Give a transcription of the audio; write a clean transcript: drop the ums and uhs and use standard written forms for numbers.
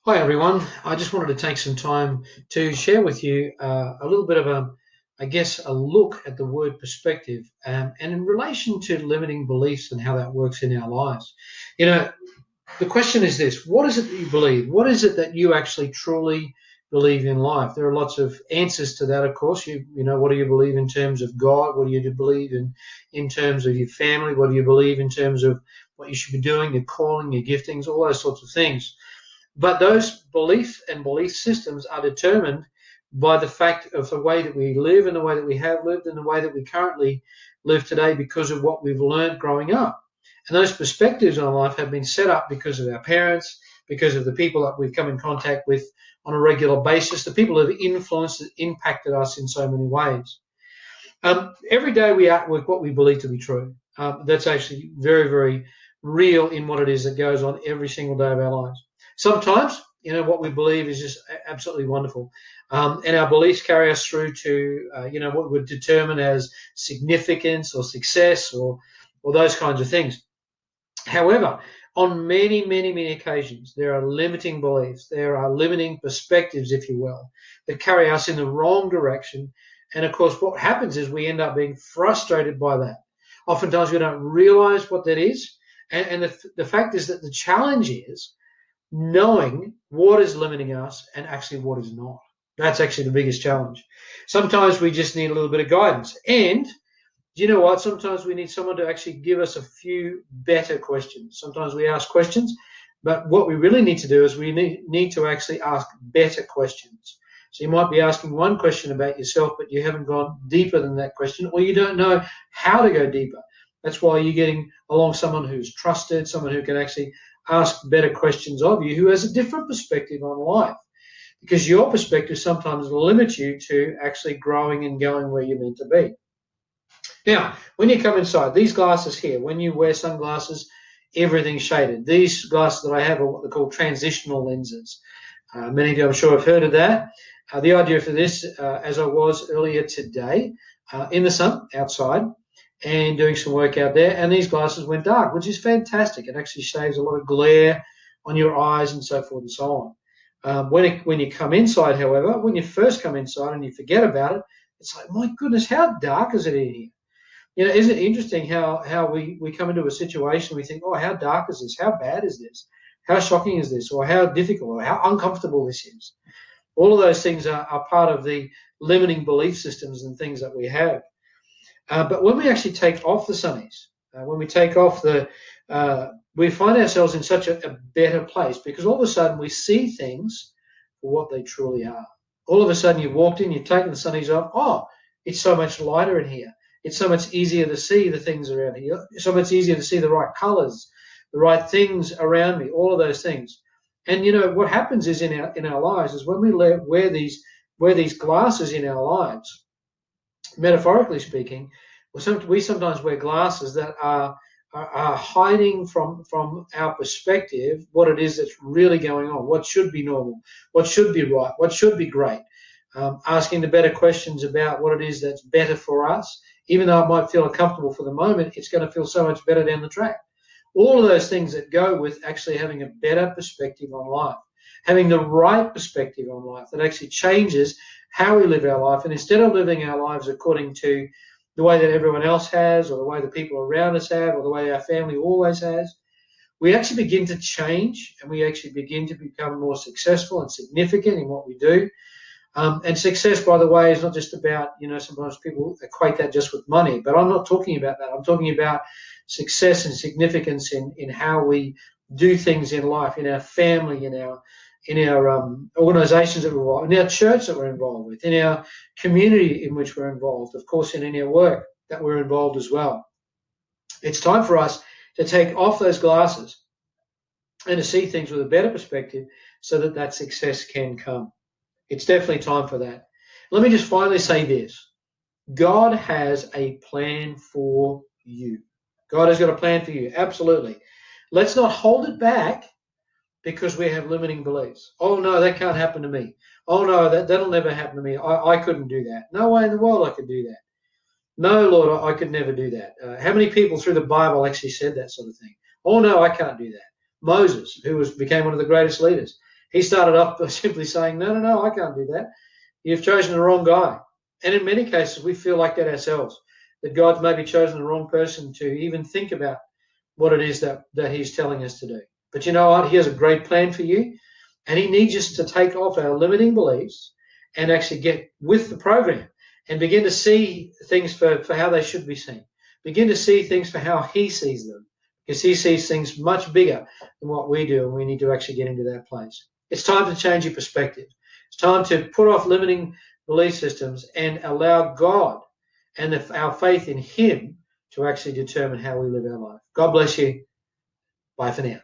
Hi everyone. I just wanted to take some time to share with you a little bit of a look at the word perspective, and in relation to limiting beliefs and how that works in our lives. You know, the question is this: what is it that you believe? What is it that you actually truly believe in life? There are lots of answers to that, of course. What do you believe in terms of God? What do you believe in terms of your family? What do you believe in terms of what you should be doing, your calling, your giftings, all those sorts of things. But those beliefs and belief systems are determined by the fact of the way that we live and the way that we have lived and the way that we currently live today because of what we've learned growing up. And those perspectives on life have been set up because of our parents, because of the people that we've come in contact with on a regular basis, the people that have influenced and impacted us in so many ways. Every day we act with what we believe to be true. That's actually very, very real in what it is that goes on every single day of our lives. Sometimes, what we believe is just absolutely wonderful. And our beliefs carry us through to, what we would determine as significance or success or those kinds of things. However, on many, many, many occasions, there are limiting beliefs, there are limiting perspectives, if you will, that carry us in the wrong direction. And of course, what happens is we end up being frustrated by that. Oftentimes, we don't realize what that is. And the fact is that the challenge is knowing what is limiting us and actually what is not. That's actually the biggest challenge. Sometimes we just need a little bit of guidance. And you know what? Sometimes we need someone to actually give us a few better questions. Sometimes we ask questions, but what we really need to do is we need to actually ask better questions. So you might be asking one question about yourself, but you haven't gone deeper than that question, or you don't know how to go deeper. That's why you're getting along someone who's trusted, someone who can actually ask better questions of you, who has a different perspective on life. Because your perspective sometimes limits you to actually growing and going where you're meant to be. Now, when you come inside, these glasses here, when you wear sunglasses, everything's shaded. These glasses that I have are what they call transitional lenses. Many of you, I'm sure, have heard of that. The idea for this, as I was earlier today, in the sun outside and doing some work out there, and these glasses went dark, which is fantastic. It actually saves a lot of glare on your eyes and so forth and so on. When you come inside, however, when you first come inside and you forget about it, it's like, my goodness, how dark is it in here? Isn't it interesting how we come into a situation, we think, oh, how dark is this? How bad is this? How shocking is this? Or how difficult or how uncomfortable this is? All of those things are part of the limiting belief systems and things that we have. But when we actually take off the sunnies, when we take off we find ourselves in such a better place because all of a sudden we see things for what they truly are. All of a sudden you've walked in, you've taken the sunnies off. Oh, it's so much lighter in here. It's so much easier to see the things around here. It's so much easier to see the right colors, the right things around me, all of those things. And what happens is in our lives is when we wear these glasses in our lives, metaphorically speaking, we sometimes wear glasses that are hiding from our perspective what it is that's really going on, what should be normal, what should be right, what should be great. Asking the better questions about what it is that's better for us, even though it might feel uncomfortable for the moment, it's going to feel so much better down the track. All of those things that go with actually having a better perspective on life, having the right perspective on life that actually changes how we live our life. And instead of living our lives according to the way that everyone else has, or the way the people around us have, or the way our family always has, we actually begin to change and we actually begin to become more successful and significant in what we do. And success, by the way, is not just about, sometimes people equate that just with money, but I'm not talking about that. I'm talking about success and significance in how we do things in life, in our family, in our organizations that we're involved in, our church that we're involved with, in our community in which we're involved, of course, and in our work that we're involved as well. It's time for us to take off those glasses and to see things with a better perspective so that success can come. It's definitely time for that. Let me just finally say this. God has a plan for you. God has got a plan for you, absolutely. Let's not hold it back because we have limiting beliefs. Oh, no, that can't happen to me. Oh, no, that'll never happen to me. I couldn't do that. No way in the world I could do that. No, Lord, I could never do that. How many people through the Bible actually said that sort of thing? Oh, no, I can't do that. Moses, who became one of the greatest leaders, He started off by simply saying, no, I can't do that. You've chosen the wrong guy. And in many cases, we feel like that ourselves, that God's maybe chosen the wrong person to even think about what it is that he's telling us to do. But you know what? He has a great plan for you, and he needs us to take off our limiting beliefs and actually get with the program and begin to see things for how they should be seen. Begin to see things for how he sees them, because he sees things much bigger than what we do, and we need to actually get into that place. It's time to change your perspective. It's time to put off limiting belief systems and allow God and our faith in him to actually determine how we live our life. God bless you. Bye for now.